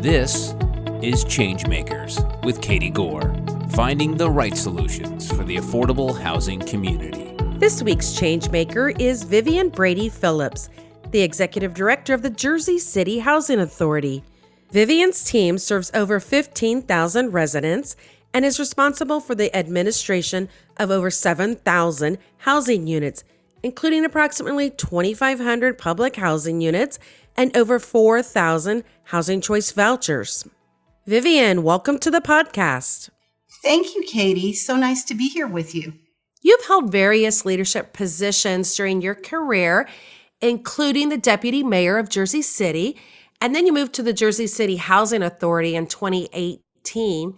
This is ChangeMakers with Katie Gore, finding the right solutions for the affordable housing community. This week's ChangeMaker is Vivian Brady-Phillips, the Executive Director of the Jersey City Housing Authority. Vivian's team serves over 15,000 residents and is responsible for the administration of over 7,000 housing units, including approximately 2,500 public housing units and over 4,000 Housing Choice Vouchers. Vivian, welcome to the podcast. Thank you, Katie. So nice to be here with you. You've held various leadership positions during your career, including the Deputy Mayor of Jersey City, and then you moved to the Jersey City Housing Authority in 2018.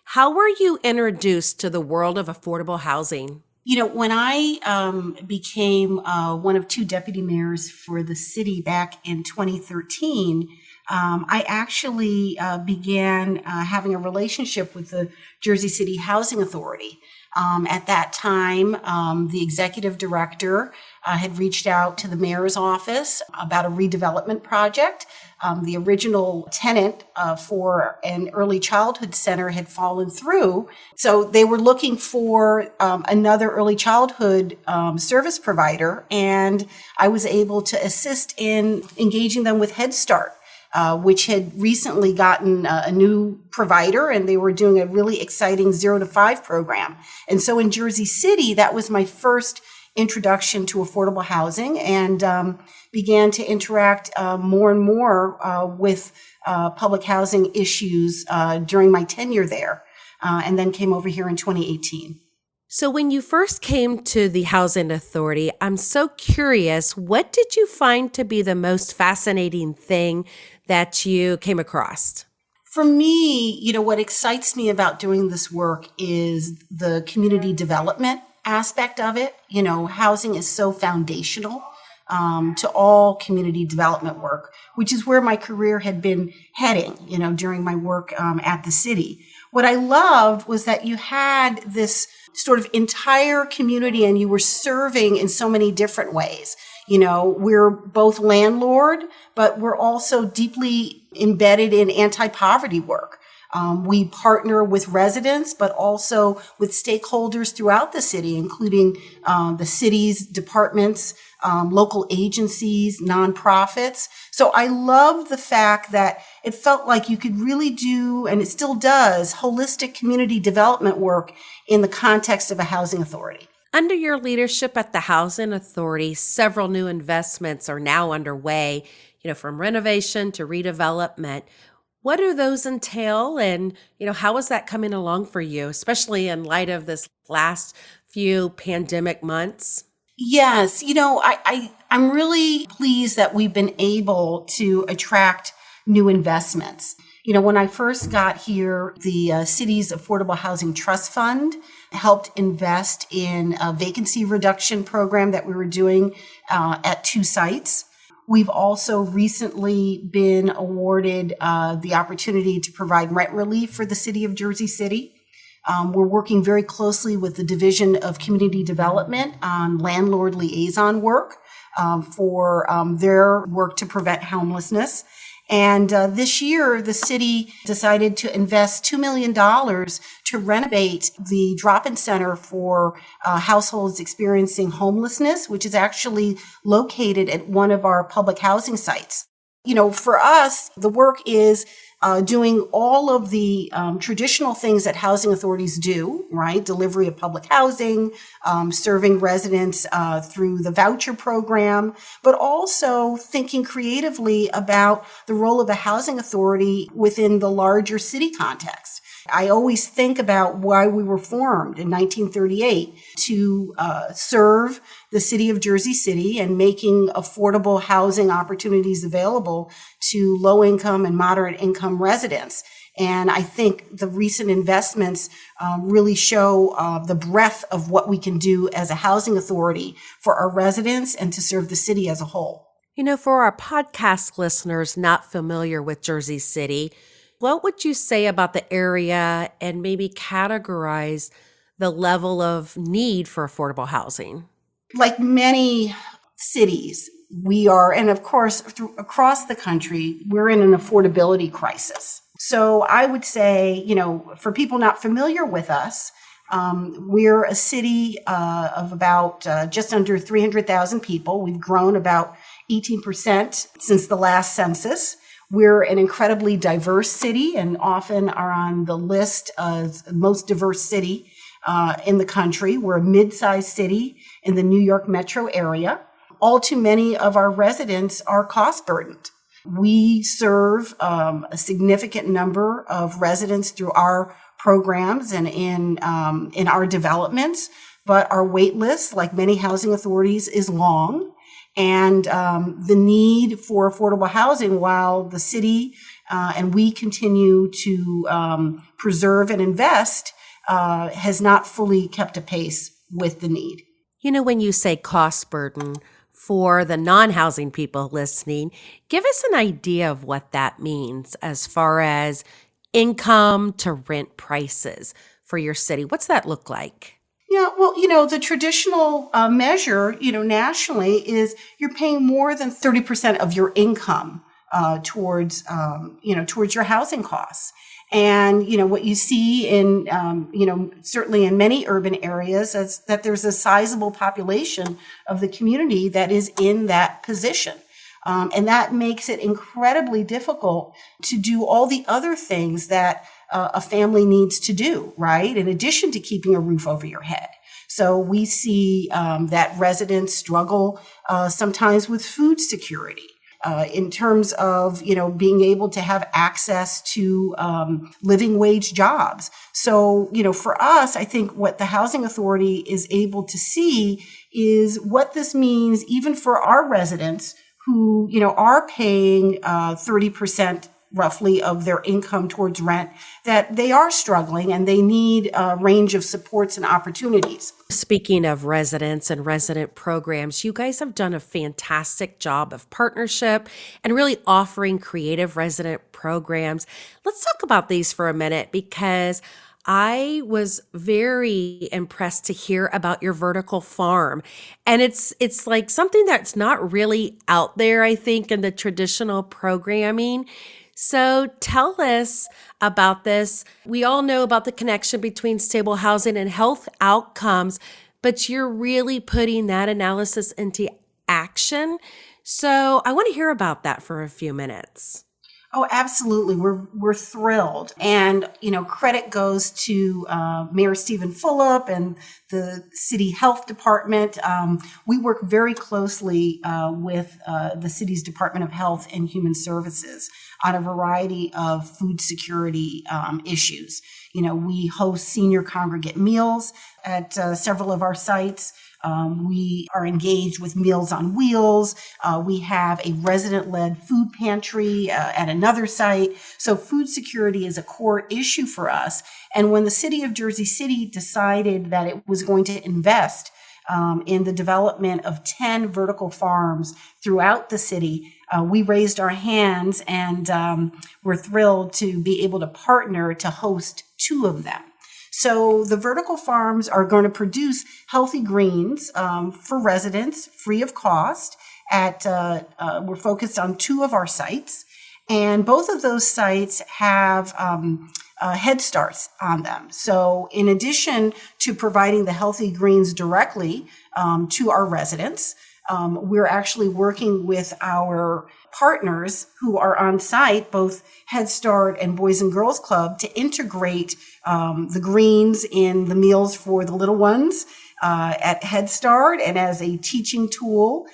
How were you introduced to the world of affordable housing? You know, when I became one of two deputy mayors for the city back in 2013, I actually began having a relationship with the Jersey City Housing Authority. At that time, the executive director had reached out to the mayor's office about a redevelopment project. The original tenant for an early childhood center had fallen through. So they were looking for another early childhood service provider, and I was able to assist in engaging them with Head Start. Which had recently gotten a new provider, and they were doing a really exciting 0 to 5 program. And so in Jersey City, that was my first introduction to affordable housing, and began to interact more and more with public housing issues during my tenure there, and then came over here in 2018. So when you first came to the Housing Authority, I'm so curious, what did you find to be the most fascinating thing that you came across? For me, you know, what excites me about doing this work is the community development aspect of it. You know, housing is so foundational to all community development work, which is where my career had been heading, you know, during my work at the city. What I loved was that you had this sort of entire community and you were serving in so many different ways. You know, we're both landlord, but we're also deeply embedded in anti-poverty work. We partner with residents, but also with stakeholders throughout the city, including the city's departments, local agencies, nonprofits. So I love the fact that it felt like you could really do, and it still does, holistic community development work in the context of a housing authority. Under your leadership at the Housing Authority, several new investments are now underway, you know, from renovation to redevelopment. What do those entail, and, you know, how is that coming along for you, especially in light of this last few pandemic months? Yes, you know, I'm really pleased that we've been able to attract new investments. You know, when I first got here, the city's Affordable Housing Trust Fund helped invest in a vacancy reduction program that we were doing at 2 sites. We've also recently been awarded the opportunity to provide rent relief for the city of Jersey City. We're working very closely with the Division of Community Development on landlord liaison work for their work to prevent homelessness. And this year, the city decided to invest $2 million to renovate the drop-in center for households experiencing homelessness, which is actually located at one of our public housing sites. You know, for us, the work is doing all of the traditional things that housing authorities do, right? Delivery of public housing, serving residents through the voucher program, but also thinking creatively about the role of a housing authority within the larger city context. I always think about why we were formed in 1938 to serve the city of Jersey City and making affordable housing opportunities available to low-income and moderate-income residents. And I think the recent investments really show the breadth of what we can do as a housing authority for our residents and to serve the city as a whole. You know, for our podcast listeners not familiar with Jersey City, what would you say about the area and maybe categorize the level of need for affordable housing? Like many cities, we are, and of course, across the country, we're in an affordability crisis. So I would say, for people not familiar with us, we're a city of about just under 300,000 people. We've grown about 18% since the last census. We're an incredibly diverse city and often are on the list as most diverse city in the country. We're a mid-sized city in the New York metro area. All too many of our residents are cost burdened. We serve a significant number of residents through our programs and in our developments, but our wait list, like many housing authorities, is long. And the need for affordable housing, while the city and we continue to preserve and invest, has not fully kept a pace with the need. When you say cost burden, for the non-housing people listening, give us an idea of what that means as far as income to rent prices for your city. What's that look like? Yeah, well, the traditional measure, nationally is you're paying more than 30% of your income towards your housing costs. And, what you see in, certainly in many urban areas is that there's a sizable population of the community that is in that position. And that makes it incredibly difficult to do all the other things that a family needs to do, right? In addition to keeping a roof over your head. So we see that residents struggle sometimes with food security. In terms of, being able to have access to living wage jobs. So, for us, I think what the Housing Authority is able to see is what this means even for our residents who, are paying 30% roughly of their income towards rent, that they are struggling and they need a range of supports and opportunities. Speaking of residents and resident programs, you guys have done a fantastic job of partnership and really offering creative resident programs. Let's talk about these for a minute because I was very impressed to hear about your vertical farm. And it's like something that's not really out there, I think, in the traditional programming. So tell us about this. We all know about the connection between stable housing and health outcomes, but you're really putting that analysis into action. So I want to hear about that for a few minutes. Oh, absolutely. We're thrilled. And, credit goes to Mayor Stephen Fulop and the city health department. We work very closely with the city's Department of Health and Human Services on a variety of food security issues. We host senior congregate meals at several of our sites. We are engaged with Meals on Wheels. We have a resident-led food pantry at another site. So food security is a core issue for us. And when the city of Jersey City decided that it was going to invest in the development of 10 vertical farms throughout the city, we raised our hands and we're thrilled to be able to partner to host 2 of them. So the vertical farms are going to produce healthy greens for residents free of cost. We're focused on 2 of our sites, and both of those sites have Head Starts on them. So in addition to providing the healthy greens directly to our residents, we're actually working with our partners who are on site, both Head Start and Boys and Girls Club, to integrate the greens in the meals for the little ones at Head Start and as a teaching tool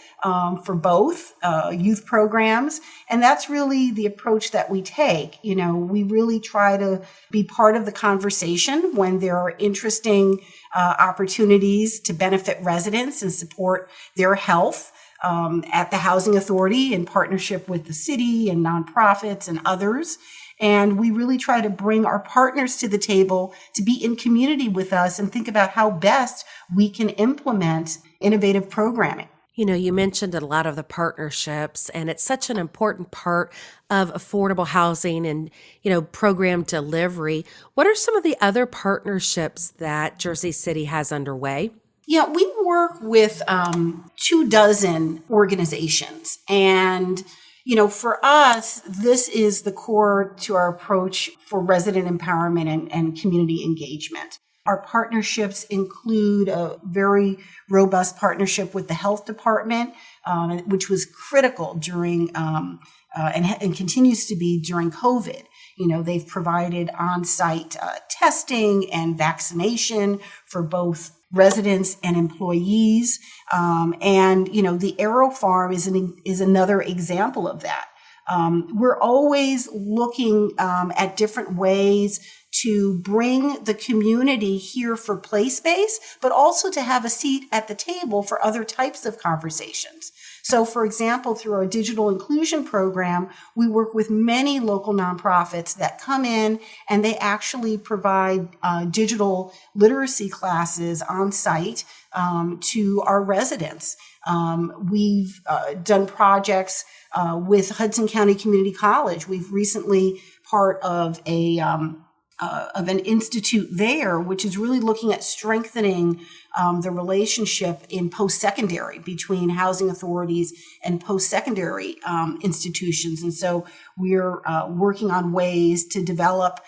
for both youth programs. And that's really the approach that we take. We really try to be part of the conversation when there are interesting opportunities to benefit residents and support their health at the Housing Authority in partnership with the city and nonprofits and others. And we really try to bring our partners to the table to be in community with us and think about how best we can implement innovative programming. You mentioned a lot of the partnerships, and it's such an important part of affordable housing and, program delivery. What are some of the other partnerships that Jersey City has underway? Yeah, we work with 24 organizations. And, for us, this is the core to our approach for resident empowerment and community engagement. Our partnerships include a very robust partnership with the health department, which was critical during and continues to be during COVID. They've provided on-site testing and vaccination for both residents and employees. The Aero Farm is another example of that. We're always looking at different ways to bring the community here for play space, but also to have a seat at the table for other types of conversations. So, for example, through our digital inclusion program, we work with many local nonprofits that come in and they actually provide digital literacy classes on site to our residents. We've done projects with Hudson County Community College. We've recently part of an institute there, which is really looking at strengthening the relationship in post-secondary between housing authorities and post-secondary institutions. And so we're working on ways to develop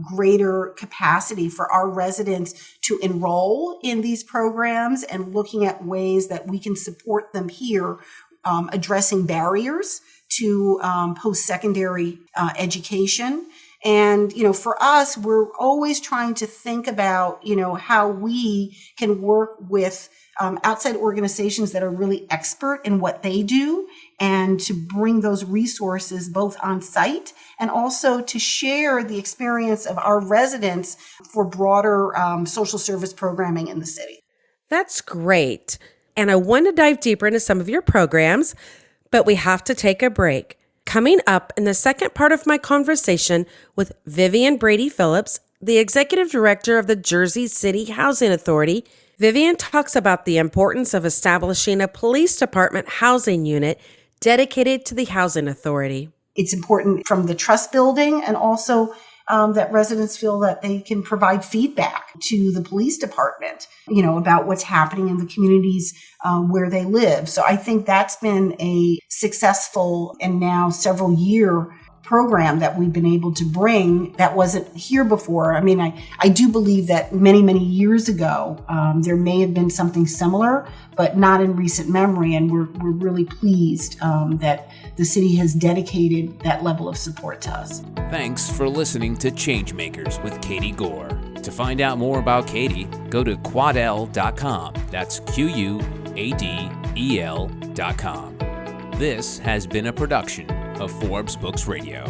greater capacity for our residents to enroll in these programs and looking at ways that we can support them here, addressing barriers to post-secondary education. And, for us, we're always trying to think about, how we can work with outside organizations that are really expert in what they do and to bring those resources both on site and also to share the experience of our residents for broader social service programming in the city. That's great. And I want to dive deeper into some of your programs, but we have to take a break. Coming up in the second part of my conversation with Vivian Brady-Phillips, the Executive Director of the Jersey City Housing Authority, Vivian talks about the importance of establishing a police department housing unit dedicated to the Housing Authority. It's important from the trust building and also that residents feel that they can provide feedback to the police department, about what's happening in the communities where they live. So I think that's been a successful and now several year program that we've been able to bring that wasn't here before. I mean, I do believe that many, many years ago, there may have been something similar, but not in recent memory. And we're really pleased that the city has dedicated that level of support to us. Thanks for listening to ChangeMakers with Katie Gore. To find out more about Katie, go to quadel.com. That's QUADEL.com. This has been a production of Forbes Books Radio.